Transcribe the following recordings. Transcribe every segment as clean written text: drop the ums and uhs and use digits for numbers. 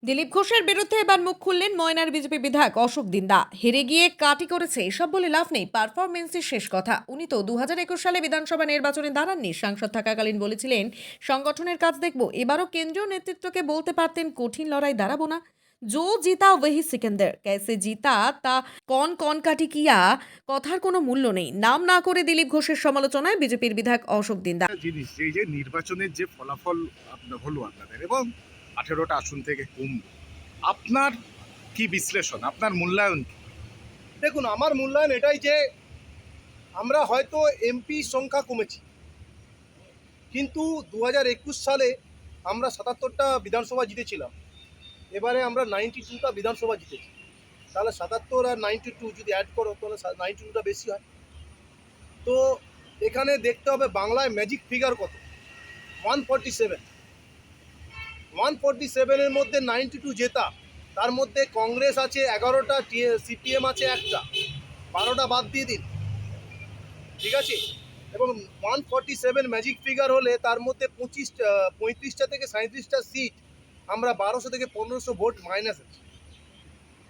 দিলীপ ঘোষের বিরুদ্ধে এবার মুখ খুললেন ময়নার বিজেপি বিধায়ক অশোক দিন্দা। হেরে গিয়ে কাটি করেছে এসব বলে লাভ নেই, পারফরমেন্সই শেষ কথা। উনি তো 2021 সালে বিধানসভা নির্বাচনে দাঁড়াননি, সাংসদ থাকাকালীন বলেছিলেন সংগঠনের কাজ দেখব। এবারও কেন্দ্রীয় নেতৃত্বকে বলতে পারতেন কঠিন লড়াই দাঁড়াবো না। জো জিতা ওহি সিকেন্দার, कैसे জিতা তা কন কন কাটি কিয়া, কথার কোনো মূল্য নেই। নাম না করে দিলীপ ঘোষের সমালোচনায় বিজেপির বিধায়ক অশোক দিন্দা। জিনিস এই যে নির্বাচনের যে ফলাফল হলো আপনাদের এবং 18টা আসন থেকে কম, আপনার কি বিশ্লেষণ, আপনার মূল্যায়ন কি? দেখুন, আমার মূল্যায়ন এটাই যে আমরা হয়তো এমপি সংখ্যা কমেছি, কিন্তু 2021 সালে আমরা 77টা বিধানসভা জিতেছিলাম। এবারে আমরা 92টা বিধানসভা জিতেছি। তাহলে 77 আর 92 যদি অ্যাড করো তাহলে 92টা বেশি হয়। তো এখানে দেখতে হবে বাংলায় ম্যাজিক ফিগার কত। 147, 147-এর মধ্যে 92 জেতা, তার মধ্যে কংগ্রেস আছে 11টা, সিপিএম আছে 1টা, 12টা বাদ দিয়ে দিন, ঠিক আছে। এবং 147 ম্যাজিক ফিগার হলে তার মধ্যে 35টা থেকে 37টা সিট আমরা 1200 থেকে 1500 ভোট মাইনাস আছে,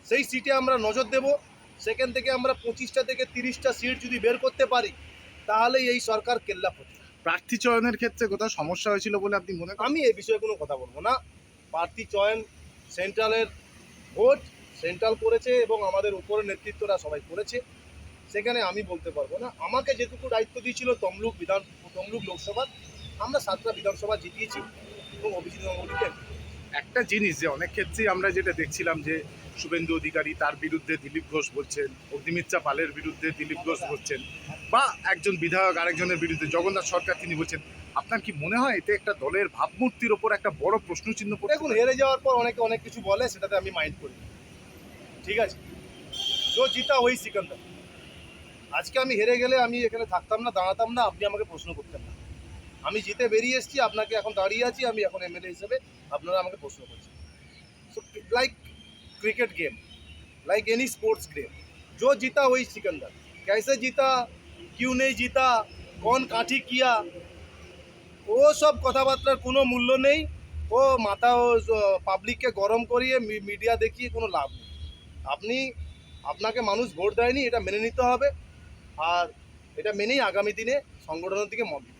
সেই সিটে আমরা নজর দেব। সেখান থেকে আমরা 25টা থেকে 30টা সিট যদি বের করতে পারি তাহলেই এই সরকার কেল্লা করবে। প্রার্থী চয়নের ক্ষেত্রে কোথাও সমস্যা হয়েছিল বলে আপনি মনে করেন? আমি এই বিষয়ে কোনো কথা বলবো না। প্রার্থী চয়ন সেন্ট্রালের ভোট, সেন্ট্রাল করেছে এবং আমাদের উপরের নেতৃত্বরা সবাই করেছে, সেখানে আমি বলতে পারবো না। আমাকে যেটুকু দায়িত্ব দিয়েছিল তমলুক লোকসভা, আমরা 7টা বিধানসভা জিতিয়েছি এবং অভিজিৎ গাঙ্গুলিকে। একটা জিনিস যে অনেক ক্ষেত্রেই আমরা যেটা দেখছিলাম যে শুভেন্দু অধিকারী তার বিরুদ্ধে দিলীপ ঘোষ বলছেন, অগ্নিমিত্রা পালের বিরুদ্ধে দিলীপ ঘোষ বলছেন, বা একজন বিধায়ক আরেকজনের বিরুদ্ধে জগন্নাথ সরকার তিনি বলছেন। আপনার কি মনে হয় এতে একটা দলের ভাবমূর্তির ওপর একটা বড় প্রশ্নচিহ্ন পড়ে? দেখুন, হেরে যাওয়ার পর অনেকে অনেক কিছু বলে, সেটাতে আমি মাইন্ড করি না, ঠিক আছে। জো জিতা ওই সিকান্দার। আজকে আমি হেরে গেলে আমি এখানে থাকতাম না, দাঁড়াতাম না, আপনি আমাকে প্রশ্ন করতেন না। আমি জিতে বেরিয়ে এসেছি, আপনাকে এখন দাঁড়িয়ে আছি, আমি এখন এমএলএ হিসেবে, আপনারা আমাকে প্রশ্ন করছেন। So like cricket game, like any sports game, जो जीता वही सिकंदर। कैसे जीता, क्यों नहीं जीता, कौन काठी किया, ও সব কথাবার্তার কোনো মূল্য নেই। ও মাথা পাবলিককে গরম করিয়ে মিডিয়া দেখিয়ে কোনো লাভ নেই। আপনি, আপনাকে মানুষ ভোট দেয়নি, এটা মেনে নিতে হবে, আর এটা মেনেই আগামী দিনে সংগঠনের দিকে মত দিতে হবে।